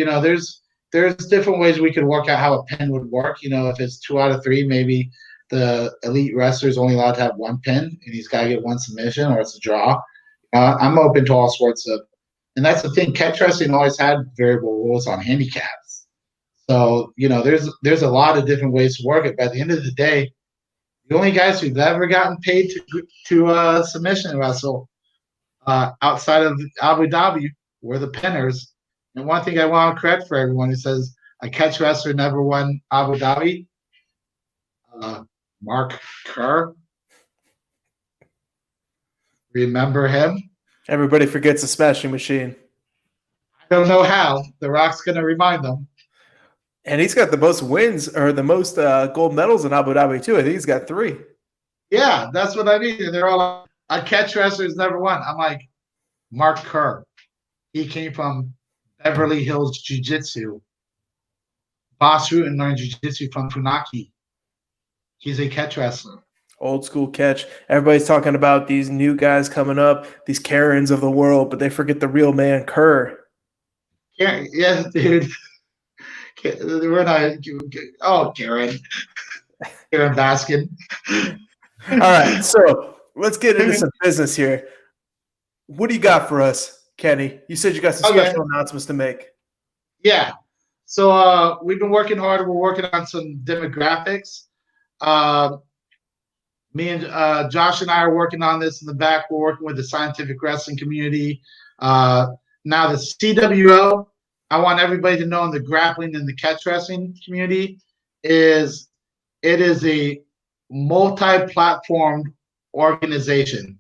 there's different ways we could work out how a pin would work. If it's 2 out of 3, maybe the elite wrestler is only allowed to have 1 pin and he's got to get 1 submission or it's a draw. I'm open to all sorts of, and that's the thing. Catch wrestling always had variable rules on handicaps. So, there's a lot of different ways to work it. But at the end of the day, the only guys who've ever gotten paid to submission wrestle outside of Abu Dhabi were the pinners. And one thing I want to correct for everyone who says a catch wrestler never won Abu Dhabi, Mark Kerr. Remember him? Everybody forgets the Smashing Machine. I don't know how. The Rock's going to remind them. And he's got the most wins or the most gold medals in Abu Dhabi, too. I think he's got 3. Yeah, that's what I mean. They're all a catch wrestler is number one. I'm like, Mark Kerr. He came from Beverly Hills Jiu-Jitsu. Boss Rutan learned Jiu-Jitsu from Funaki. He's a catch wrestler. Old school catch. Everybody's talking about these new guys coming up, these Karens of the world, but they forget the real man, Kerr. Yeah, dude. We're not. Oh, Karen Baskin. All right, so let's get into some business here. What do you got for us, Kenny? You said you got some special announcements to make. Yeah. So we've been working hard. We're working on some demographics. Me and Josh and I are working on this in the back. We're working with the scientific wrestling community. Now the CWO, I want everybody to know in the grappling and the catch wrestling community is a multi-platform organization.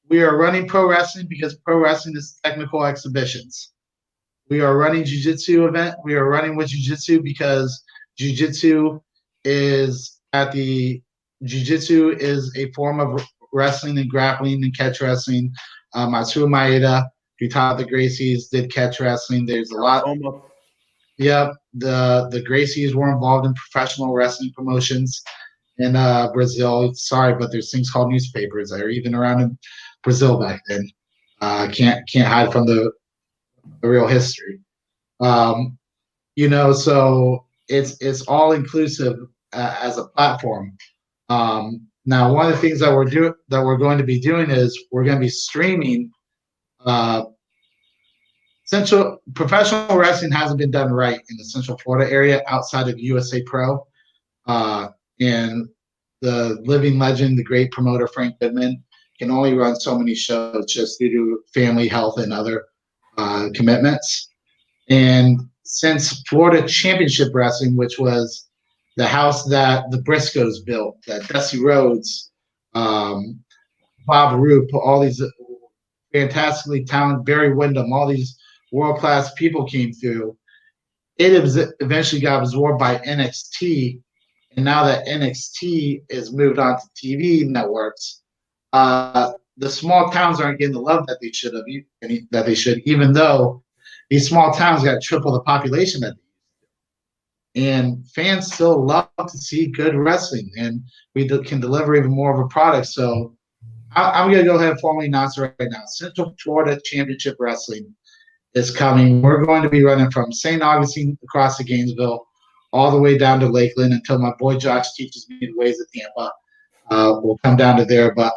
We are running pro wrestling because pro wrestling is technical exhibitions. We are running jiu-jitsu event. We are running with jiu-jitsu because jiu-jitsu is a form of wrestling and grappling and catch wrestling. Matsuo Maeda, who taught the Gracies, did catch wrestling. There's a lot. Yep. The Gracies were involved in professional wrestling promotions in Brazil. Sorry, but there's things called newspapers that are even around in Brazil back then. Can't hide from the real history. So it's all inclusive as a platform. Now, one of the things that we're going to be doing is we're going to be streaming. Central professional wrestling hasn't been done right in the Central Florida area outside of USA Pro, and the living legend, the great promoter Frank Goodman, can only run so many shows just due to family, health, and other commitments. And since Florida Championship Wrestling, which was the house that the Briscoes built, that Dusty Rhodes, Bob Roop, all these fantastically talented, Barry Windham, all these world-class people came through, it eventually got absorbed by NXT. And now that NXT is moved on to TV networks, the small towns aren't getting the love that they should, even though these small towns got triple the population that they used to. And fans still love to see good wrestling, and we can deliver even more of a product. So I'm going to go ahead and formally announce it right now. Central Florida Championship Wrestling is coming. We're going to be running from St. Augustine across to Gainesville all the way down to Lakeland until my boy Josh teaches me the ways of Tampa. We'll come down to there. But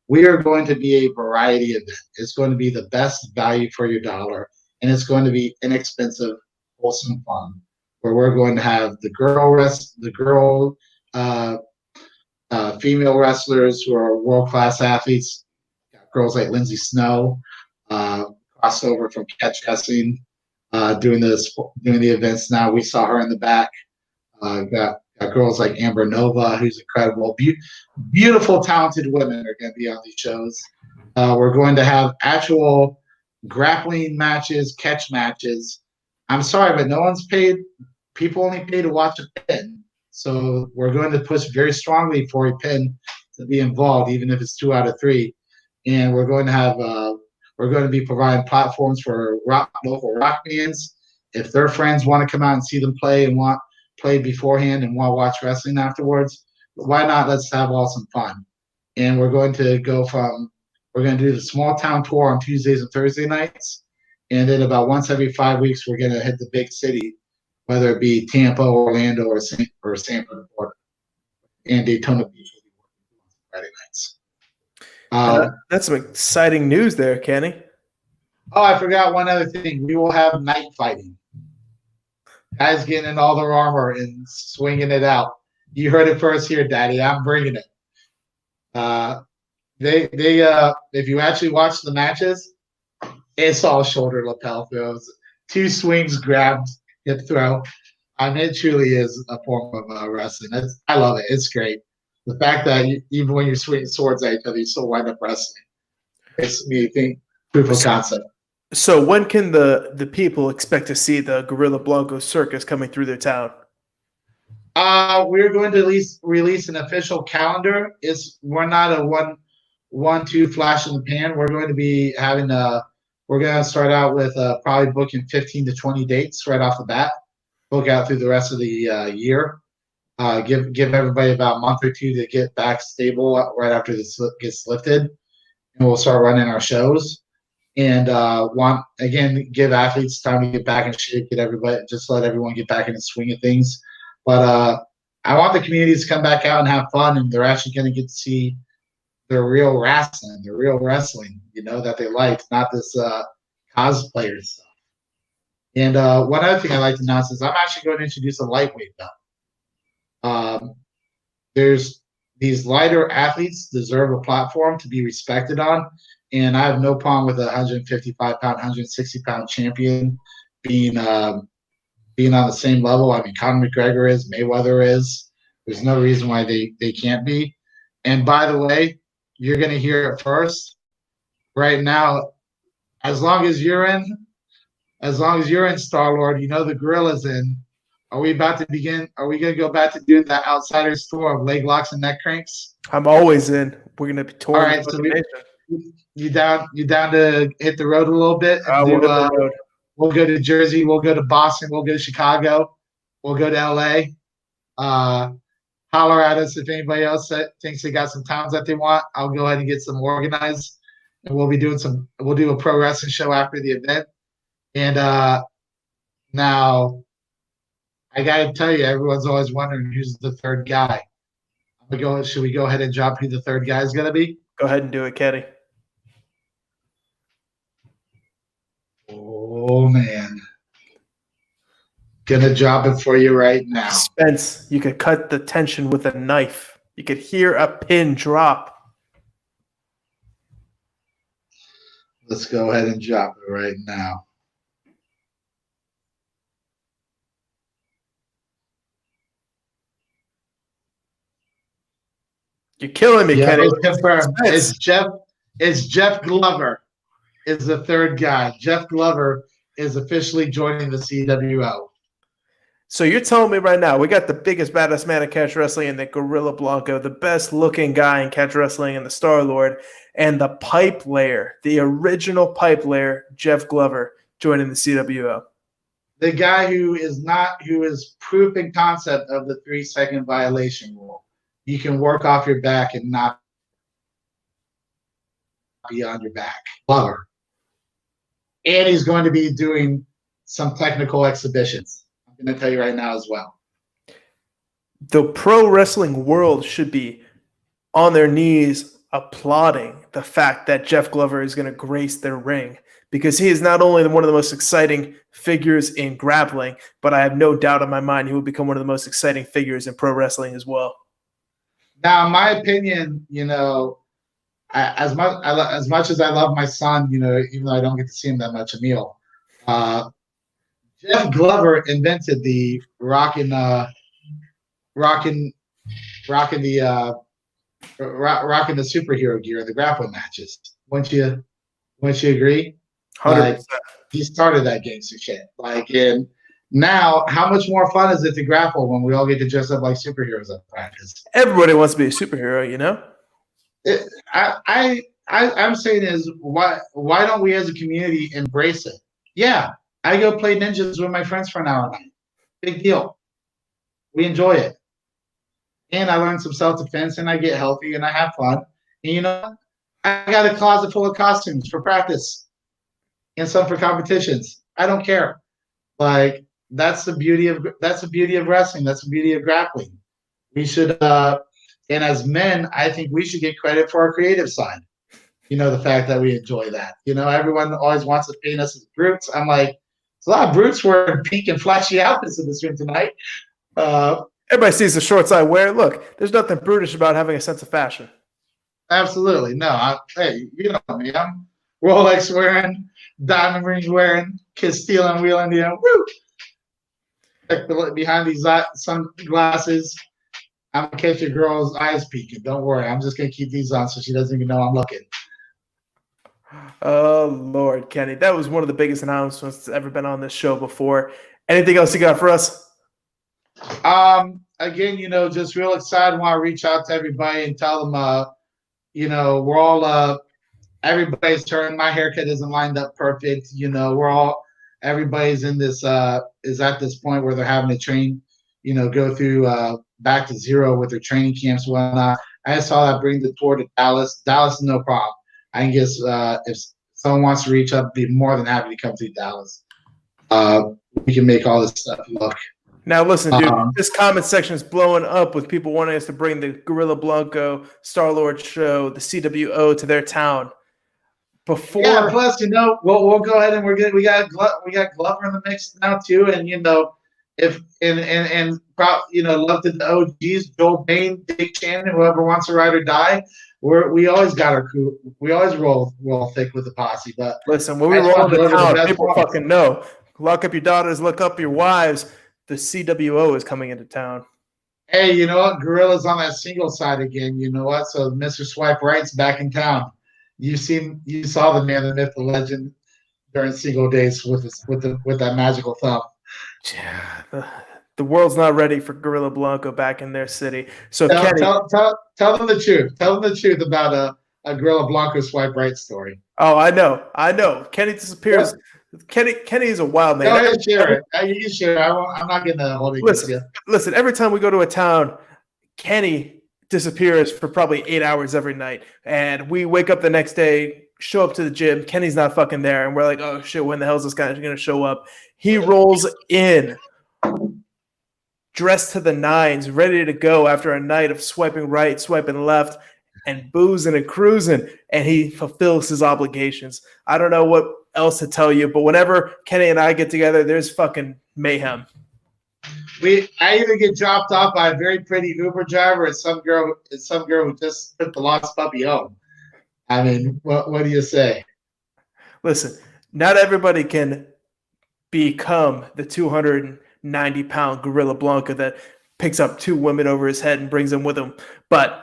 we are going to be a variety event. It's going to be the best value for your dollar, and it's going to be inexpensive, wholesome fun, where we're going to have the female wrestlers who are world-class athletes. Got girls like Lindsay Snow, crossed over from catch wrestling, doing the events now. We saw her in the back. Got girls like Amber Nova, who's incredible. Beautiful, talented women are going to be on these shows. We're going to have actual grappling matches, catch matches. I'm sorry, but no one's paid. People only pay to watch a pin. So we're going to push very strongly for a pin to be involved, even if it's 2 out of 3. And we're going to be providing platforms for local rock bands. If their friends want to come out and see them play and want play beforehand and want to watch wrestling afterwards, why not? Let's have all some fun. And we're going to do the small town tour on Tuesdays and Thursday nights. And then about once every 5 weeks, we're going to hit the big city, whether it be Tampa, Orlando, or Sanford, Florida, and Daytona Beach will be working on Friday nights. That's some exciting news there, Kenny. Oh, I forgot one other thing. We will have night fighting. Guys getting in all their armor and swinging it out. You heard it first here, Daddy. I'm bringing it. If you actually watch the matches, it's all shoulder lapel throws, 2 swings, grabbed, hip throw. I mean, it truly is a form of wrestling. I love it. It's great. The fact that even when you're swinging swords at each other, you still wind up wrestling. It's me think proof of concept. So when can the people expect to see the Gorilla Blanco circus coming through their town? We're going to release an official calendar. We're not a 1-2 flash in the pan. We're going to be having we're going to start out with probably booking 15 to 20 dates right off the bat. Book out through the rest of the year. Give everybody about a month or two to get back stable right after this gets lifted, and we'll start running our shows. And give athletes time to get back in shape, let everyone get back in the swing of things. But I want the communities to come back out and have fun, and they're actually going to get to see the real wrestling, that they like, not this cosplayer stuff. And one other thing I'd like to announce is I'm actually going to introduce a lightweight belt. There's these lighter athletes deserve a platform to be respected on, and I have no problem with a 155-pound, 160-pound champion being on the same level. I mean, Conor McGregor is, Mayweather is. There's no reason why they can't be. And by the way, you're going to hear it first. Right now, as long as you're in Star-Lord, the Gorilla's in. Are we about to begin? Are we going to go back to doing that outsider's tour of leg locks and neck cranks? I'm always in. We're going to be touring. All right, so you down to hit the road a little bit? We'll go to Jersey. We'll go to Boston. We'll go to Chicago. We'll go to L.A. Holler at us if anybody else thinks they got some towns that they want. I'll go ahead and get some organized, and we'll do a pro wrestling show after the event. And now I got to tell you, everyone's always wondering who's the third guy. Should we go ahead and drop who the third guy is going to be? Go ahead and do it, Kenny. Oh, man. Gonna drop it for you right now. Spence, you could cut the tension with a knife. You could hear a pin drop. Let's go ahead and drop it right now. You're killing me, Kenny. It's Jeff Glover is the third guy. Jeff Glover is officially joining the CWO. So you're telling me right now we got the biggest, baddest man in catch wrestling in the Gorilla Blanco, the best-looking guy in catch wrestling in the Star-Lord, and the pipe layer, the original pipe layer, Jeff Glover, joining the CWO. The guy who is proof and concept of the 3-second violation rule. You can work off your back and not be on your back. Glover. And he's going to be doing some technical exhibitions. I'm going to tell you right now as well. The pro wrestling world should be on their knees applauding the fact that Jeff Glover is going to grace their ring, because he is not only one of the most exciting figures in grappling, but I have no doubt in my mind he will become one of the most exciting figures in pro wrestling as well. Now, in my opinion, as much as I love my son, even though I don't get to see him that much, Emil, Jeff Glover invented the rocking the superhero gear, the grappling matches. Wouldn't you agree? 100%. He started that gangster shit. And now, how much more fun is it to grapple when we all get to dress up like superheroes at practice? Everybody wants to be a superhero, I'm saying is why don't we as a community embrace it? Yeah, I go play ninjas with my friends for an hour a night. Big deal. We enjoy it. And I learn some self-defense, and I get healthy, and I have fun. And I got a closet full of costumes for practice and some for competitions. I don't care. That's the beauty of wrestling. That's the beauty of grappling. We should and as men, I think we should get credit for our creative side. The fact that we enjoy that. Everyone always wants to paint us as brutes. I'm like, there's a lot of brutes wearing pink and flashy outfits in this room tonight. Everybody sees the shorts I wear. Look, there's nothing brutish about having a sense of fashion. Absolutely. No, hey, you know me. I'm Rolex wearing, diamond rings wearing, kiss stealing, wheeling, woo! Behind these sunglasses, I'm going to catch a girl's eyes peeking. Don't worry. I'm just going to keep these on so she doesn't even know I'm looking. Oh, Lord, Kenny. That was one of the biggest announcements that's ever been on this show before. Anything else you got for us? Again, just real excited. Want to reach out to everybody and tell them we're all everybody's turning. My haircut isn't lined up perfect. Everybody's in this is at this point where they're having to train, go through back to zero with their training camps and whatnot. I just saw that bring the tour to Dallas. Dallas is no problem. I can guess if someone wants to reach up, I'd be more than happy to come to Dallas. We can make all this stuff look. Now, listen, dude, this comment section is blowing up with people wanting us to bring the Gorilla Blanco Star-Lord show, the CWO, to their town. Yeah, plus, we'll go ahead and we got Glover in the mix now too, and if and love to the OGs, Joel Bain, Dick Shannon, whoever wants to ride or die. We always got our crew. We always roll thick with the posse. But listen, when we roll into town, people fucking know. Lock up your daughters, look up your wives. The CWO is coming into town. Hey, you know what? Gorilla's on that single side again. You know what? So Mr. Swipe Right's back in town. You saw the man, the myth, the legend during single days with that magical thumb. Yeah, the world's not ready for Gorilla Blanco back in their city. So tell them the truth. Tell them the truth about a Gorilla Blanco Swipe Right story. Oh, I know. Kenny disappears. What? Kenny is a wild man. Go ahead, share it. You can share it. I'm not going to hold it against you. Listen, every time we go to a town, Kenny disappears for probably 8 hours every night. And we wake up the next day, show up to the gym. Kenny's not fucking there. And we're like, oh, shit, when the hell is this guy going to show up? He rolls in, dressed to the nines, ready to go after a night of swiping right, swiping left, and boozing and cruising. And he fulfills his obligations. I don't know what else to tell you, but whenever Kenny and I get together, there's fucking mayhem. I either get dropped off by a very pretty Uber driver or some girl who just took the lost puppy home. I mean, what do you say? Listen, not everybody can become the 290-pound Gorilla Blanco that picks up 2 women over his head and brings them with him, but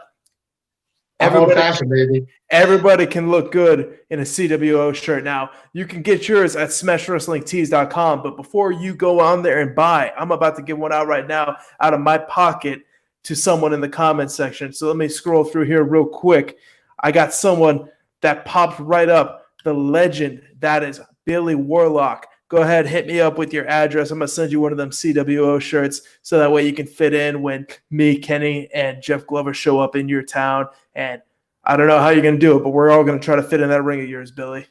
everybody can look good in a CWO shirt. Now, you can get yours at smashwrestlingtees.com, but before you go on there and buy, I'm about to give one out right now out of my pocket to someone in the comments section. So let me scroll through here real quick. I got someone that popped right up, the legend. That is Billy Warlock. Go ahead, hit me up with your address. I'm going to send you one of them CWO shirts so that way you can fit in when me, Kenny, and Jeff Glover show up in your town. And I don't know how you're going to do it, but we're all going to try to fit in that ring of yours, Billy.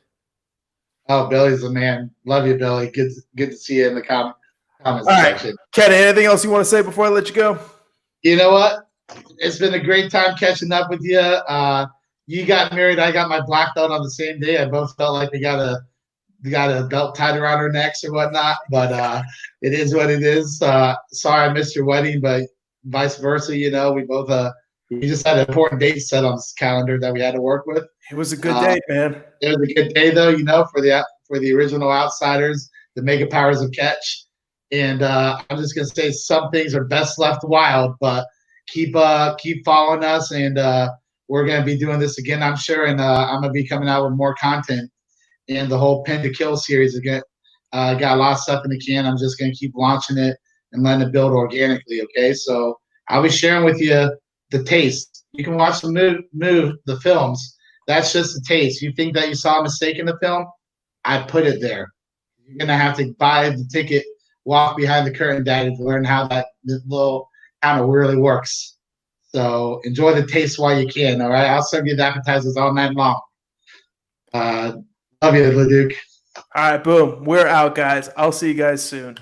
Oh, Billy's the man. Love you, Billy. Good to see you in the comments section. Kenny, anything else you want to say before I let you go? You know what? It's been a great time catching up with you. You got married. I got my black belt on the same day. I both felt like we got a belt tied around our necks or whatnot, but it is what it is. Sorry I missed your wedding, but vice versa. We both we just had an important date set on this calendar that we had to work with. It was a good date, man. It was a good day, though. For the original outsiders, the mega powers of catch. And I'm just gonna say some things are best left wild, but keep following us, and we're gonna be doing this again, I'm sure, and I'm gonna be coming out with more content. And the whole Pin to Kill series again got a lot of stuff in the can. I'm just going to keep launching it and letting it build organically, okay? So I'll be sharing with you the taste. You can watch the films. That's just the taste. You think that you saw a mistake in the film? I put it there. You're going to have to buy the ticket, walk behind the curtain, Daddy, to learn how that little kind of really works. So enjoy the taste while you can, all right? I'll serve you the appetizers all night long. Love you, Leduc. All right, boom. We're out, guys. I'll see you guys soon.